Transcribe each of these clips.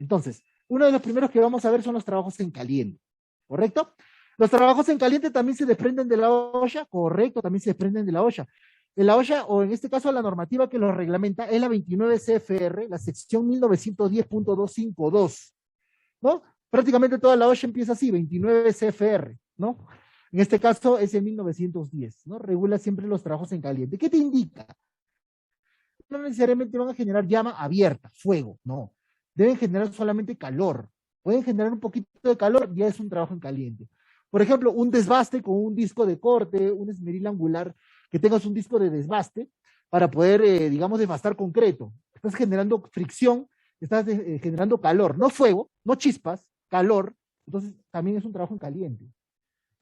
Entonces, uno de los primeros que vamos a ver son los trabajos en caliente, ¿correcto? Los trabajos en caliente también se desprenden de la olla, correcto, también se desprenden de la olla. En la olla, o en este caso la normativa que lo reglamenta, es la 29 CFR, la sección 1910.252, ¿no? Prácticamente toda la olla empieza así, 29 CFR, ¿no? En este caso es el 1910, ¿no? Regula siempre los trabajos en caliente. ¿Qué te indica? No necesariamente van a generar llama abierta, fuego, no. Deben generar solamente calor. Pueden generar un poquito de calor, ya es un trabajo en caliente. Por ejemplo, un desbaste con un disco de corte, un esmeril angular, que tengas un disco de desbaste para poder, digamos, desbastar concreto. Estás generando fricción, estás generando calor, no fuego, no chispas, calor. Entonces, también es un trabajo en caliente.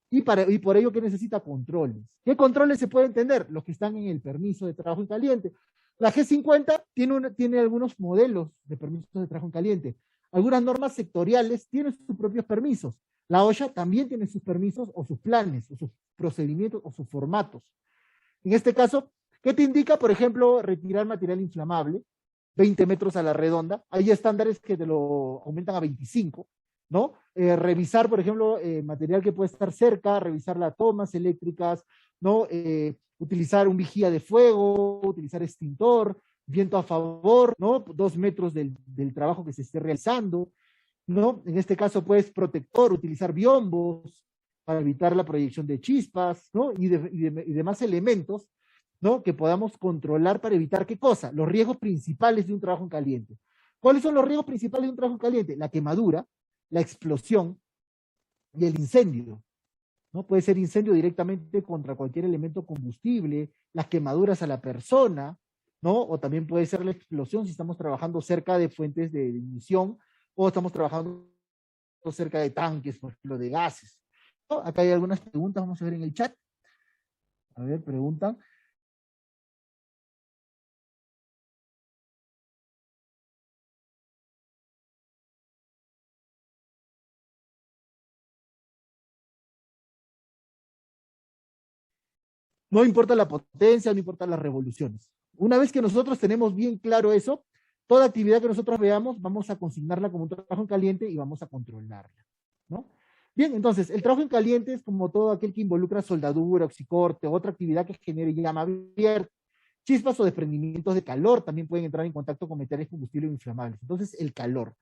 Y por ello que necesita controles. ¿Qué controles se pueden tener? Los que están en el permiso de trabajo en caliente. La G50 tiene algunos modelos de permisos de trabajo en caliente. Algunas normas sectoriales tienen sus propios permisos. La OSHA también tiene sus permisos o sus planes, o sus procedimientos o sus formatos. En este caso, ¿qué te indica? Por ejemplo, retirar material inflamable, 20 metros a la redonda. Hay estándares que te lo aumentan a 25, ¿no? Revisar, por ejemplo, material que puede estar cerca, revisar las tomas eléctricas, ¿no? Utilizar un vigía de fuego, utilizar extintor, viento a favor, ¿no? 2 metros del trabajo que se esté realizando, ¿no? En este caso, pues, protector, utilizar biombos para evitar la proyección de chispas, ¿no? Y demás elementos, ¿no? Que podamos controlar para evitar qué cosa, los riesgos principales de un trabajo en caliente. ¿Cuáles son los riesgos principales de un trabajo en caliente? La quemadura, la explosión y el incendio, ¿no? Puede ser incendio directamente contra cualquier elemento combustible, las quemaduras a la persona, ¿no? O también puede ser la explosión si estamos trabajando cerca de fuentes de ignición o estamos trabajando cerca de tanques, por ejemplo, de gases, ¿no? Acá hay algunas preguntas, vamos a ver en el chat. A ver, preguntan. No importa la potencia, no importa las revoluciones. Una vez que nosotros tenemos bien claro eso, toda actividad que nosotros veamos, vamos a consignarla como un trabajo en caliente y vamos a controlarla, ¿no? Bien, entonces, el trabajo en caliente es como todo aquel que involucra soldadura, oxicorte, otra actividad que genere llama abierta, chispas o desprendimientos de calor también pueden entrar en contacto con materiales combustibles inflamables. Entonces, el calor.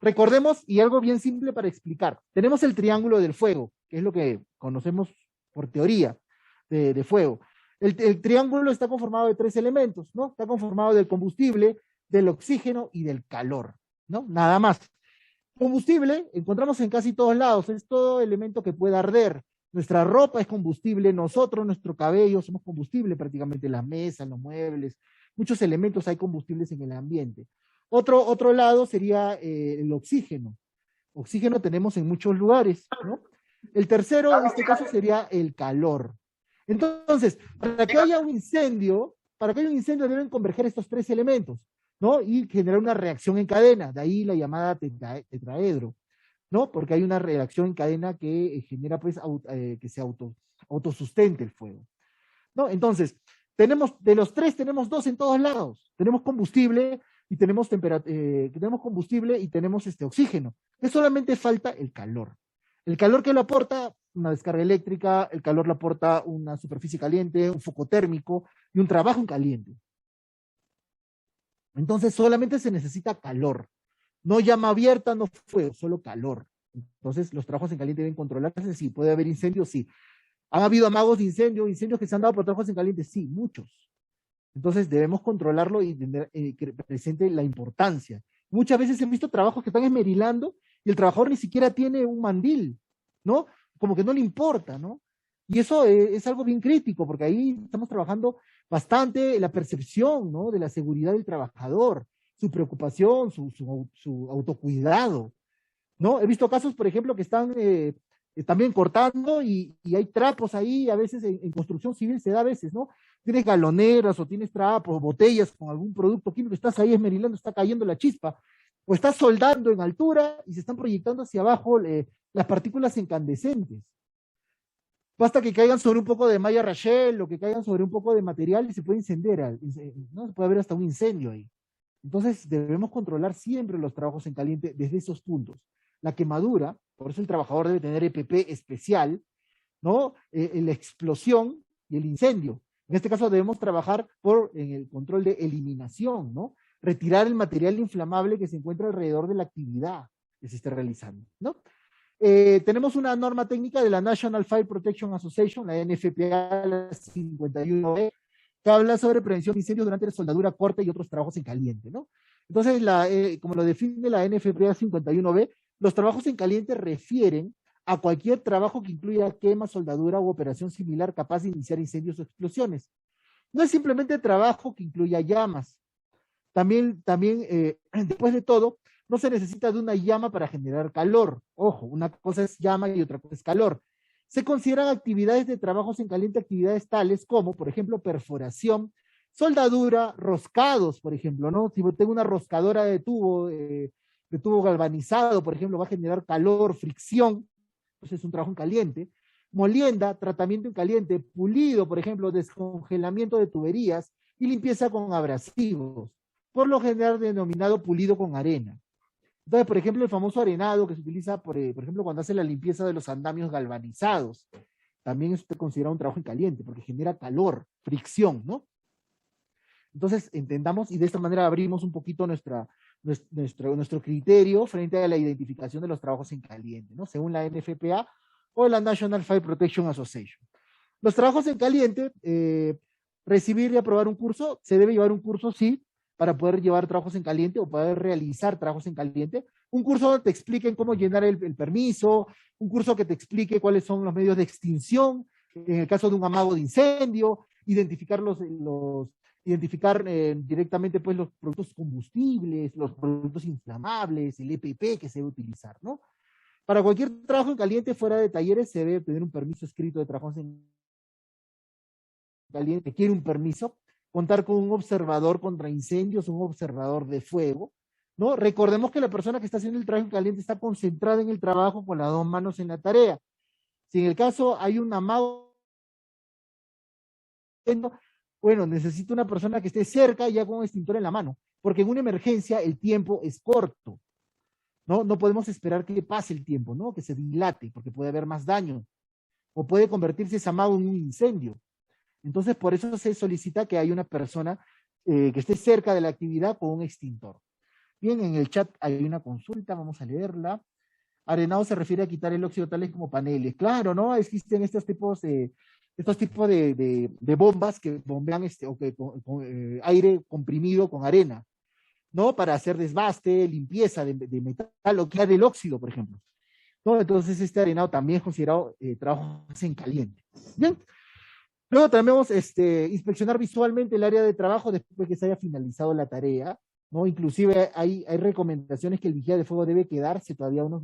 Recordemos, y algo bien simple para explicar, tenemos el triángulo del fuego, que es lo que conocemos por teoría de fuego. El triángulo está conformado de 3 elementos, ¿no? Está conformado del combustible, del oxígeno y del calor, ¿no? Nada más. Combustible encontramos en casi todos lados, es todo elemento que pueda arder. Nuestra ropa es combustible, nosotros, nuestro cabello, somos combustible prácticamente, las mesas, los muebles, muchos elementos hay combustibles en el ambiente. Otro lado sería el oxígeno. Oxígeno tenemos en muchos lugares, ¿no? El tercero, en este caso, sería el calor. Entonces, para que haya un incendio deben converger estos 3 elementos, ¿no? Y generar una reacción en cadena, de ahí la llamada tetraedro, ¿no? Porque hay una reacción en cadena que genera, pues, que se autosustente el fuego, ¿no? Entonces, de los 3 tenemos 2 en todos lados. Tenemos combustible y tenemos combustible y tenemos oxígeno. Que solamente falta el calor. El calor que lo aporta una descarga eléctrica, el calor lo aporta una superficie caliente, un foco térmico y un trabajo en caliente. Entonces solamente se necesita calor. No llama abierta, no fuego, solo calor. Entonces los trabajos en caliente deben controlarse, sí. ¿Puede haber incendios? Sí. ¿Han habido amagos de incendios que se han dado por trabajos en caliente? Sí, muchos. Entonces debemos controlarlo y tener presente la importancia. Muchas veces he visto trabajos que están esmerilando y el trabajador ni siquiera tiene un mandil, ¿no? Como que no le importa, ¿no? Y eso es algo bien crítico, porque ahí estamos trabajando bastante la percepción, ¿no? De la seguridad del trabajador, su preocupación, su autocuidado, ¿no? He visto casos, por ejemplo, que están también cortando y hay trapos ahí, a veces en construcción civil se da a veces, ¿no? Tienes galoneras o tienes trapos, botellas con algún producto químico, estás ahí esmerilando, está cayendo la chispa, o estás soldando en altura y se están proyectando hacia abajo las partículas incandescentes. Basta que caigan sobre un poco de malla rachel o que caigan sobre un poco de material y se puede incendiar, ¿no? Se puede haber hasta un incendio ahí. Entonces debemos controlar siempre los trabajos en caliente desde esos puntos. La quemadura, por eso el trabajador debe tener EPP especial, ¿no? La explosión y el incendio. En este caso debemos trabajar en el control de eliminación, ¿no? Retirar el material inflamable que se encuentra alrededor de la actividad que se esté realizando, ¿no? Tenemos una norma técnica de la National Fire Protection Association, la NFPA, la 51B, que habla sobre prevención de incendios durante la soldadura corta y otros trabajos en caliente, ¿no? Entonces, como lo define la NFPA 51B, los trabajos en caliente refieren a cualquier trabajo que incluya quema, soldadura u operación similar capaz de iniciar incendios o explosiones. No es simplemente trabajo que incluya llamas. También después de todo, no se necesita de una llama para generar calor. Ojo, una cosa es llama y otra cosa es calor. Se consideran actividades de trabajos en caliente actividades tales como, por ejemplo, perforación, soldadura, roscados, por ejemplo, ¿no? Si tengo una roscadora de tubo galvanizado, por ejemplo, va a generar calor, fricción, entonces es un trabajo en caliente. Molienda, tratamiento en caliente, pulido, por ejemplo, descongelamiento de tuberías y limpieza con abrasivos, por lo general denominado pulido con arena. Entonces, por ejemplo, el famoso arenado que se utiliza, por ejemplo, cuando hace la limpieza de los andamios galvanizados, también es considerado un trabajo en caliente, porque genera calor, fricción, ¿no? Entonces, entendamos, y de esta manera abrimos un poquito nuestro criterio frente a la identificación de los trabajos en caliente, ¿no? Según la NFPA o la National Fire Protection Association. Los trabajos en caliente, recibir y aprobar un curso, se debe llevar un curso, sí, para poder llevar trabajos en caliente o poder realizar trabajos en caliente. Un curso donde te expliquen cómo llenar el permiso, un curso que te explique cuáles son los medios de extinción, en el caso de un amago de incendio, identificar directamente pues, los productos combustibles, los productos inflamables, el EPP que se debe utilizar, ¿no? Para cualquier trabajo en caliente fuera de talleres se debe tener un permiso escrito de trabajos en caliente, quiere un permiso, contar con un observador contra incendios, un observador de fuego, ¿no? Recordemos que la persona que está haciendo el trabajo en caliente está concentrada en el trabajo con las dos manos en la tarea. Si en el caso hay un amago, bueno, necesito una persona que esté cerca ya con un extintor en la mano, porque en una emergencia el tiempo es corto, ¿no? No podemos esperar que pase el tiempo, ¿no? Que se dilate, porque puede haber más daño, o puede convertirse ese amago en un incendio. Entonces, por eso se solicita que haya una persona que esté cerca de la actividad con un extintor. Bien, en el chat hay una consulta, vamos a leerla. Arenado se refiere a quitar el óxido tales como paneles. Claro, ¿no? Existen estos tipos de bombas que bombean aire comprimido con arena, ¿no? Para hacer desbaste, limpieza de metal o quitar el óxido, por ejemplo, ¿no? Entonces, este arenado también es considerado trabajo en caliente. Bien. Luego también vamos inspeccionar visualmente el área de trabajo después que se haya finalizado la tarea, ¿no? Inclusive hay recomendaciones que el vigía de fuego debe quedarse todavía unos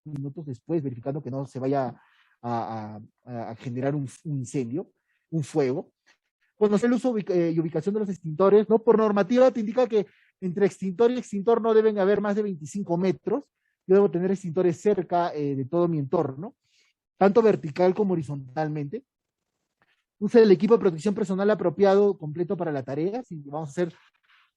minutos después, verificando que no se vaya a generar un incendio, un fuego. Conocer el uso y ubicación de los extintores, ¿no? Por normativa te indica que entre extintor y extintor no deben haber más de 25 metros. Yo debo tener extintores cerca de todo mi entorno, tanto vertical como horizontalmente. Use el equipo de protección personal apropiado completo para la tarea. Si vamos a hacer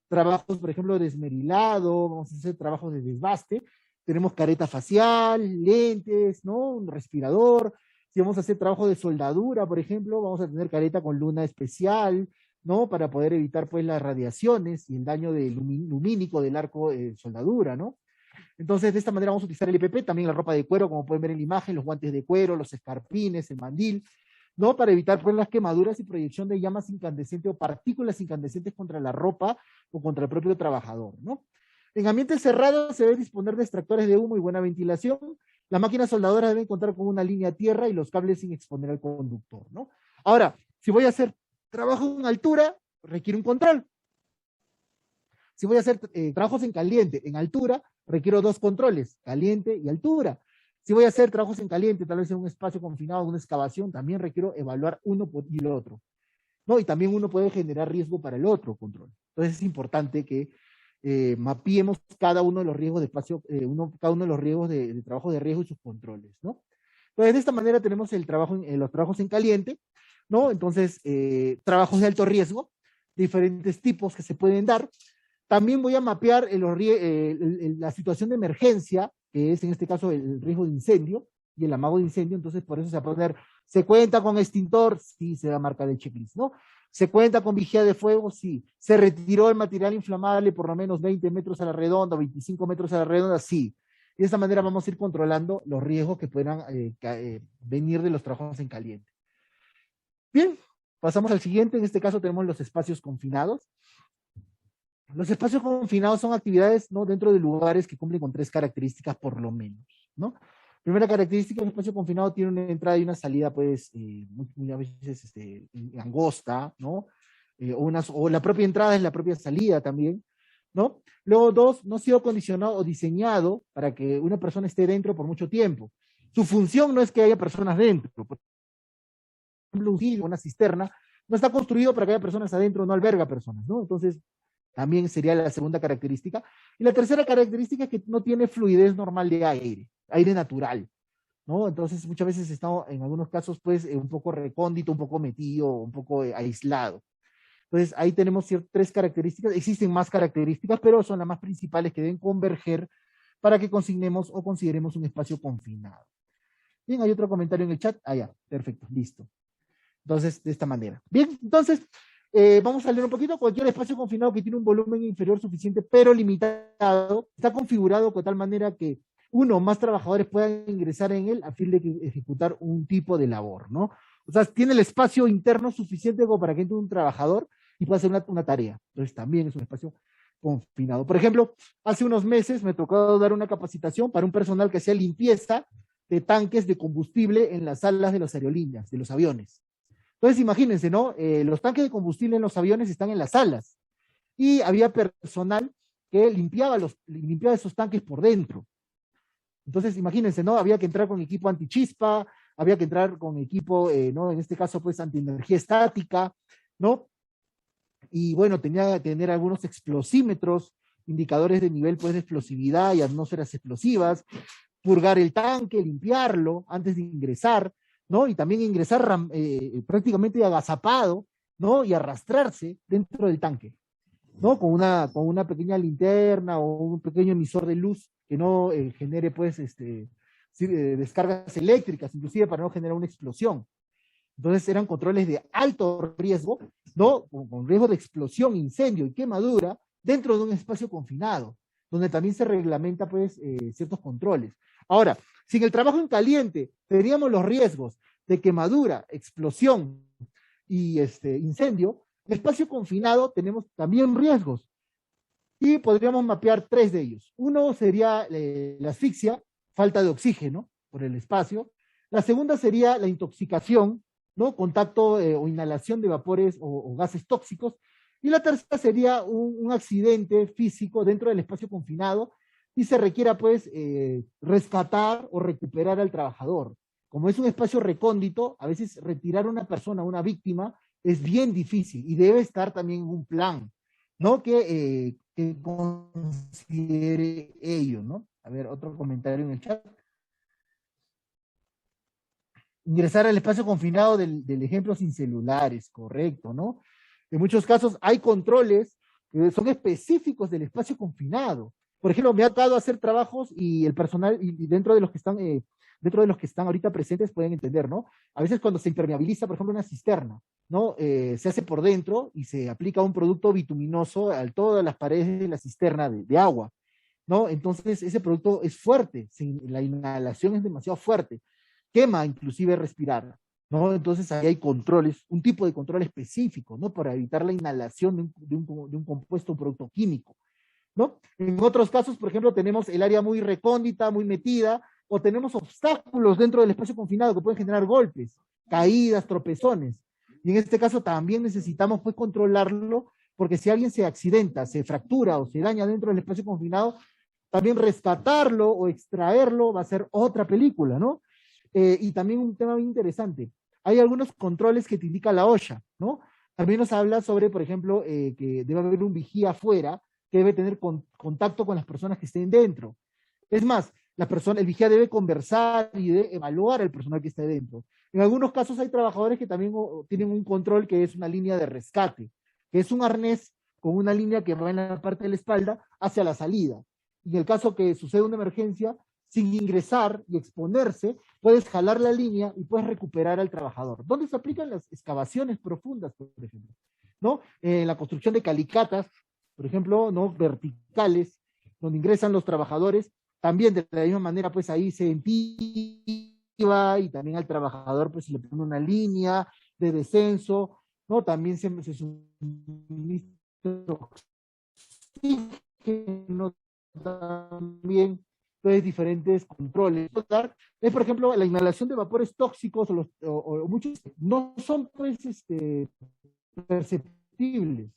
trabajos, por ejemplo, de esmerilado, vamos a hacer trabajos de desbaste, tenemos careta facial, lentes, ¿no? Un respirador. Si vamos a hacer trabajo de soldadura, por ejemplo, vamos a tener careta con luna especial, ¿no? Para poder evitar, pues, las radiaciones y el daño lumínico del arco de soldadura, ¿no? Entonces, de esta manera vamos a utilizar el EPP, también la ropa de cuero, como pueden ver en la imagen, los guantes de cuero, los escarpines, el mandil, ¿no? Para evitar pues, las quemaduras y proyección de llamas incandescentes o partículas incandescentes contra la ropa o contra el propio trabajador, ¿no? En ambientes cerrados se debe disponer de extractores de humo y buena ventilación. Las máquinas soldadoras deben contar con una línea a tierra y los cables sin exponer al conductor, ¿no? Ahora, si voy a hacer trabajo en altura, requiere un control. Si voy a hacer trabajos en caliente, en altura, requiero dos controles, caliente y altura. Si voy a hacer trabajos en caliente, tal vez en un espacio confinado, una excavación, también requiero evaluar uno y el otro, ¿no? Y también uno puede generar riesgo para el otro control. Entonces es importante que mapeemos cada uno de los riesgos de espacio, cada uno de los riesgos de trabajo de riesgo y sus controles, ¿no? Entonces de esta manera tenemos los trabajos en caliente, ¿no? Entonces, trabajos de alto riesgo, diferentes tipos que se pueden dar, También voy a mapear la situación de emergencia, que es en este caso el riesgo de incendio y el amago de incendio. Entonces por eso se va a poner, ¿se cuenta con extintor? Sí, se va a marcar el checklist, ¿no? ¿Se cuenta con vigía de fuego? Sí. ¿Se retiró el material inflamable por lo menos 20 metros a la redonda, 25 metros a la redonda? Sí. Y de esta manera vamos a ir controlando los riesgos que puedan venir de los trabajos en caliente. Bien, pasamos al siguiente. En este caso tenemos los espacios confinados. Los espacios confinados son actividades, ¿no?, dentro de lugares que cumplen con 3 características por lo menos, ¿no? Primera característica, un espacio confinado tiene una entrada y una salida, pues, muy a veces angosta, ¿no? O la propia entrada es la propia salida también, ¿no? Luego, 2, no ha sido acondicionado o diseñado para que una persona esté dentro por mucho tiempo. Su función no es que haya personas dentro. Por ejemplo, una cisterna no está construido para que haya personas adentro, no alberga personas, ¿no? Entonces, también sería la segunda característica. Y la tercera característica es que no tiene fluidez normal de aire natural, ¿no? Entonces muchas veces está en algunos casos pues un poco recóndito, un poco metido, un poco aislado. Entonces ahí tenemos 3 características, existen más características, pero son las más principales que deben converger para que consignemos o consideremos un espacio confinado. Bien, hay otro comentario en el chat. Ah, ya, perfecto, listo. Entonces, de esta manera. Bien, entonces, vamos a leer un poquito. Cualquier espacio confinado que tiene un volumen inferior suficiente, pero limitado, está configurado de tal manera que uno o más trabajadores puedan ingresar en él a fin de ejecutar un tipo de labor, ¿no? O sea, tiene el espacio interno suficiente como para que entre un trabajador y pueda hacer una tarea. Entonces, también es un espacio confinado. Por ejemplo, hace unos meses me tocó dar una capacitación para un personal que hacía limpieza de tanques de combustible en las salas de las aerolíneas, de los aviones. Entonces, imagínense, ¿no? Los tanques de combustible en los aviones están en las salas y había personal que limpiaba esos tanques por dentro. Entonces, imagínense, ¿no? Había que entrar con equipo antichispa, había que entrar con equipo, ¿no? En este caso, pues, antienergía estática, ¿no? Y bueno, tenía que tener algunos explosímetros, indicadores de nivel, pues, de explosividad y atmósferas explosivas, purgar el tanque, limpiarlo antes de ingresar, ¿no? Y también ingresar prácticamente agazapado, ¿no? Y arrastrarse dentro del tanque, ¿no? Con una pequeña linterna o un pequeño emisor de luz que no genere, pues, descargas eléctricas, inclusive para no generar una explosión. Entonces eran controles de alto riesgo, ¿no? Con riesgo de explosión, incendio y quemadura dentro de un espacio confinado, donde también se reglamenta, pues, ciertos controles. Ahora, si en el trabajo en caliente teníamos los riesgos de quemadura, explosión y incendio, en el espacio confinado tenemos también riesgos y podríamos mapear 3 de ellos. Uno sería la asfixia, falta de oxígeno por el espacio. La segunda sería la intoxicación, ¿no? Contacto o inhalación de vapores o gases tóxicos. Y la tercera sería un accidente físico dentro del espacio confinado y se requiera, pues, rescatar o recuperar al trabajador. Como es un espacio recóndito, a veces retirar a una persona, una víctima, es bien difícil y debe estar también en un plan, ¿no? Que considere ello, ¿no? A ver, otro comentario en el chat. Ingresar al espacio confinado del ejemplo sin celulares, correcto, ¿no? En muchos casos hay controles que son específicos del espacio confinado. Por ejemplo, me ha dado hacer trabajos y el personal, y dentro de los que están ahorita presentes pueden entender, ¿no? A veces cuando se impermeabiliza, por ejemplo, una cisterna, ¿no? Se hace por dentro y se aplica un producto bituminoso a todas las paredes de la cisterna de agua, ¿no? Entonces ese producto es fuerte, la inhalación es demasiado fuerte, quema inclusive respirar, ¿no? Entonces ahí hay controles, un tipo de control específico, ¿no? Para evitar la inhalación de un compuesto, un producto químico, ¿no? En otros casos, por ejemplo, tenemos el área muy recóndita, muy metida, o tenemos obstáculos dentro del espacio confinado que pueden generar golpes, caídas, tropezones. Y en este caso también necesitamos, pues, controlarlo, porque si alguien se accidenta, se fractura o se daña dentro del espacio confinado, también rescatarlo o extraerlo va a ser otra película, ¿no? Y también un tema muy interesante. Hay algunos controles que te indica la OSHA, ¿no? También nos habla sobre, por ejemplo, que debe haber un vigía afuera que debe tener contacto con las personas que estén dentro. Es más, el vigía debe conversar y debe evaluar al personal que esté dentro. En algunos casos hay trabajadores que también tienen un control que es una línea de rescate, que es un arnés con una línea que va en la parte de la espalda hacia la salida. Y en el caso que suceda una emergencia, sin ingresar y exponerse, puedes jalar la línea y puedes recuperar al trabajador. ¿Dónde se aplican las excavaciones profundas, por ejemplo? ¿No? En la construcción de calicatas, por ejemplo, ¿no? Verticales, donde ingresan los trabajadores, también de la misma manera, pues ahí se entiva y también al trabajador pues se le pone una línea de descenso, ¿no? También se suministra oxígeno también, entonces diferentes controles. Es, por ejemplo, la inhalación de vapores tóxicos o muchos no son pues perceptibles,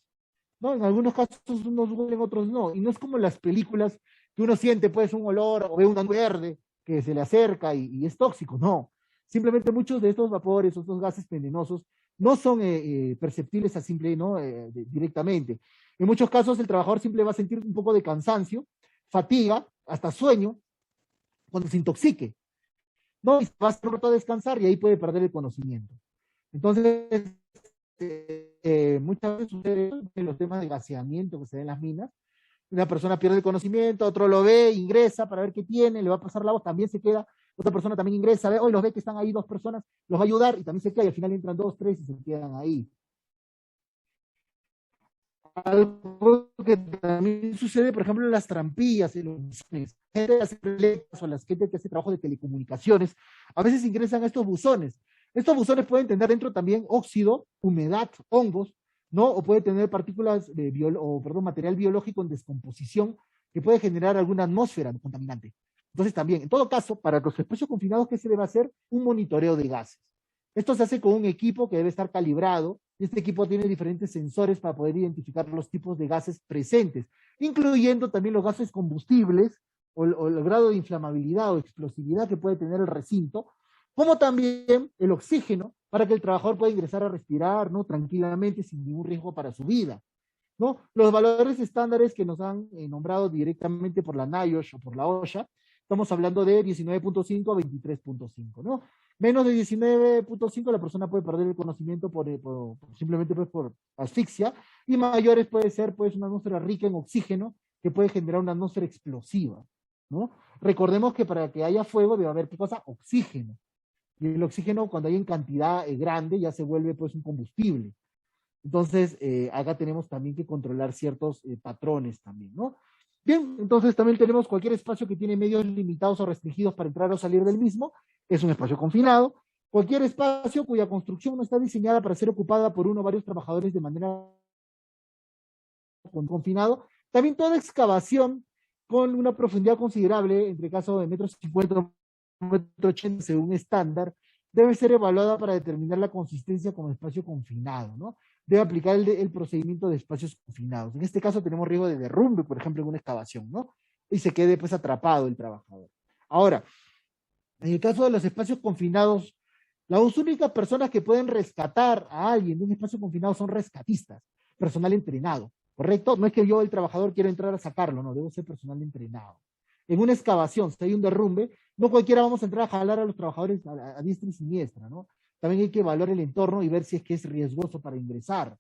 ¿no? En algunos casos unos huelen, otros no, y no es como en las películas que uno siente pues un olor o ve una nube verde que se le acerca y es tóxico, no. Simplemente muchos de estos vapores o estos gases venenosos no son perceptibles a simple, ¿no? Directamente. En muchos casos el trabajador simple va a sentir un poco de cansancio, fatiga, hasta sueño, cuando se intoxique, ¿no? Y va a estar a descansar y ahí puede perder el conocimiento. Entonces, muchas veces sucede en los temas de gaseamiento que se da en las minas, una persona pierde el conocimiento, otro lo ve, ingresa para ver qué tiene, le va a pasar la voz, también se queda, otra persona también ingresa, ve, hoy los ve que están ahí dos personas, los va a ayudar y también se queda y al final entran dos, tres y se quedan ahí. Algo que también sucede, por ejemplo, en las trampillas, en los gente que hace o las gente que hace trabajo de telecomunicaciones, a veces ingresan a estos buzones. Estos buzones pueden tener dentro también óxido, humedad, hongos, ¿no? O puede tener partículas de material biológico en descomposición que puede generar alguna atmósfera contaminante. Entonces también, en todo caso, para los espacios confinados, ¿qué se debe hacer? Un monitoreo de gases. Esto se hace con un equipo que debe estar calibrado. Este equipo tiene diferentes sensores para poder identificar los tipos de gases presentes, incluyendo también los gases combustibles o el grado de inflamabilidad o explosividad que puede tener el recinto, como también el oxígeno para que el trabajador pueda ingresar a respirar, ¿no? Tranquilamente, sin ningún riesgo para su vida, ¿no? Los valores estándares que nos han nombrado directamente por la NIOSH o por la OSHA, estamos hablando de 19.5 a 23.5, ¿no? Menos de 19.5 la persona puede perder el conocimiento simplemente pues, por asfixia, y mayores puede ser pues una atmósfera rica en oxígeno que puede generar una atmósfera explosiva, ¿no? Recordemos que para que haya fuego debe haber, ¿qué cosa? Oxígeno. Y el oxígeno cuando hay en cantidad grande ya se vuelve pues un combustible. Entonces, acá tenemos también que controlar ciertos patrones también, ¿no? Bien, entonces también tenemos cualquier espacio que tiene medios limitados o restringidos para entrar o salir del mismo, es un espacio confinado. Cualquier espacio cuya construcción no está diseñada para ser ocupada por uno o varios trabajadores de manera confinado. También toda excavación con una profundidad considerable, entre caso de 1,50 m, 1,80 m según estándar, debe ser evaluada para determinar la consistencia como espacio confinado, ¿no? Debe aplicar el procedimiento de espacios confinados. En este caso tenemos riesgo de derrumbe, por ejemplo, en una excavación, ¿no? Y se quede pues atrapado el trabajador. Ahora, en el caso de los espacios confinados, las únicas personas que pueden rescatar a alguien de un espacio confinado son rescatistas, personal entrenado, ¿correcto? No es que yo, el trabajador, quiera entrar a sacarlo, no, debo ser personal entrenado. En una excavación, si hay un derrumbe, no cualquiera vamos a entrar a jalar a los trabajadores a diestra y siniestra, ¿no? También hay que evaluar el entorno y ver si es que es riesgoso para ingresar,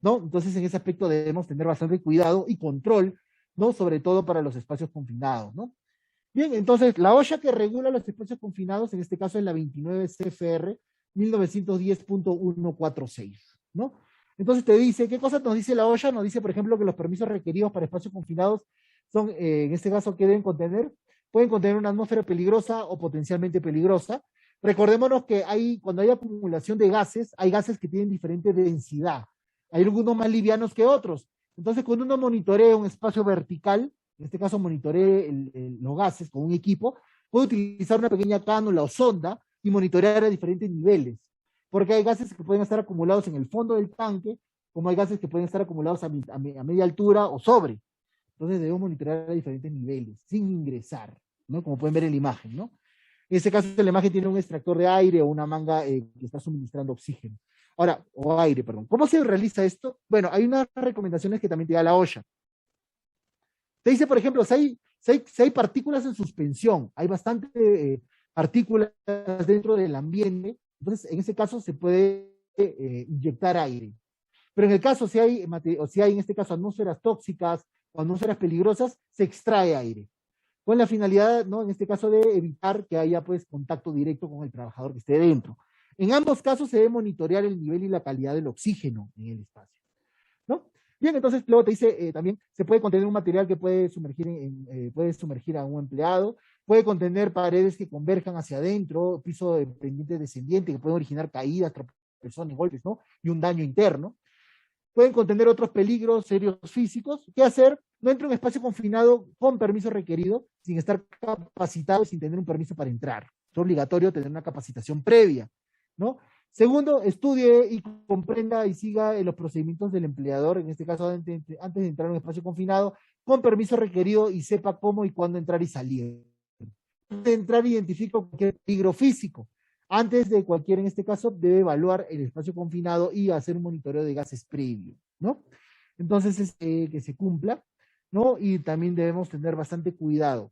¿no? Entonces, en ese aspecto debemos tener bastante cuidado y control, ¿no? Sobre todo para los espacios confinados, ¿no? Bien, entonces, la OSHA que regula los espacios confinados, en este caso es la 29 CFR 1910.146, ¿no? Entonces te dice, ¿qué cosa nos dice la OSHA? Nos dice, por ejemplo, que los permisos requeridos para espacios confinados son, en este caso, ¿qué deben contener? Pueden contener una atmósfera peligrosa o potencialmente peligrosa. Recordémonos que cuando hay acumulación de gases, hay gases que tienen diferente densidad. Hay algunos más livianos que otros. Entonces, cuando uno monitorea un espacio vertical, en este caso monitoree los gases con un equipo, puede utilizar una pequeña cánula o sonda y monitorear a diferentes niveles, porque hay gases que pueden estar acumulados en el fondo del tanque, como hay gases que pueden estar acumulados a media altura o sobre. Entonces debemos monitorear a diferentes niveles, sin ingresar, ¿no? Como pueden ver en la imagen, ¿no? En este caso la imagen tiene un extractor de aire o una manga que está suministrando oxígeno. Ahora, o aire, perdón. ¿Cómo se realiza esto? Bueno, hay unas recomendaciones que también te da la OSHA. Te dice, por ejemplo, si hay partículas en suspensión, hay bastante partículas dentro del ambiente, entonces en ese caso se puede inyectar aire. Pero en el caso, si hay en este caso atmósferas tóxicas o atmósferas peligrosas, se extrae aire, con la finalidad, ¿no? En este caso de evitar que haya pues contacto directo con el trabajador que esté dentro. En ambos casos se debe monitorear el nivel y la calidad del oxígeno en el espacio, ¿no? Bien, entonces luego te dice también, se puede contener un material que puede sumergir a un empleado, puede contener paredes que converjan hacia adentro, piso de pendiente descendiente que pueden originar caídas, tropezones, golpes, ¿no? Y un daño interno. Pueden contener otros peligros serios físicos. ¿Qué hacer? No entre a un espacio confinado con permiso requerido, sin estar capacitado, sin tener un permiso para entrar. Es obligatorio tener una capacitación previa, ¿no? Segundo, estudie y comprenda y siga los procedimientos del empleador, en este caso antes de entrar a un espacio confinado, con permiso requerido y sepa cómo y cuándo entrar y salir. Antes de entrar, identifica cualquier peligro físico. Antes de cualquier, en este caso, debe evaluar el espacio confinado y hacer un monitoreo de gases previo, ¿no? Entonces, que se cumpla, ¿no? Y también debemos tener bastante cuidado.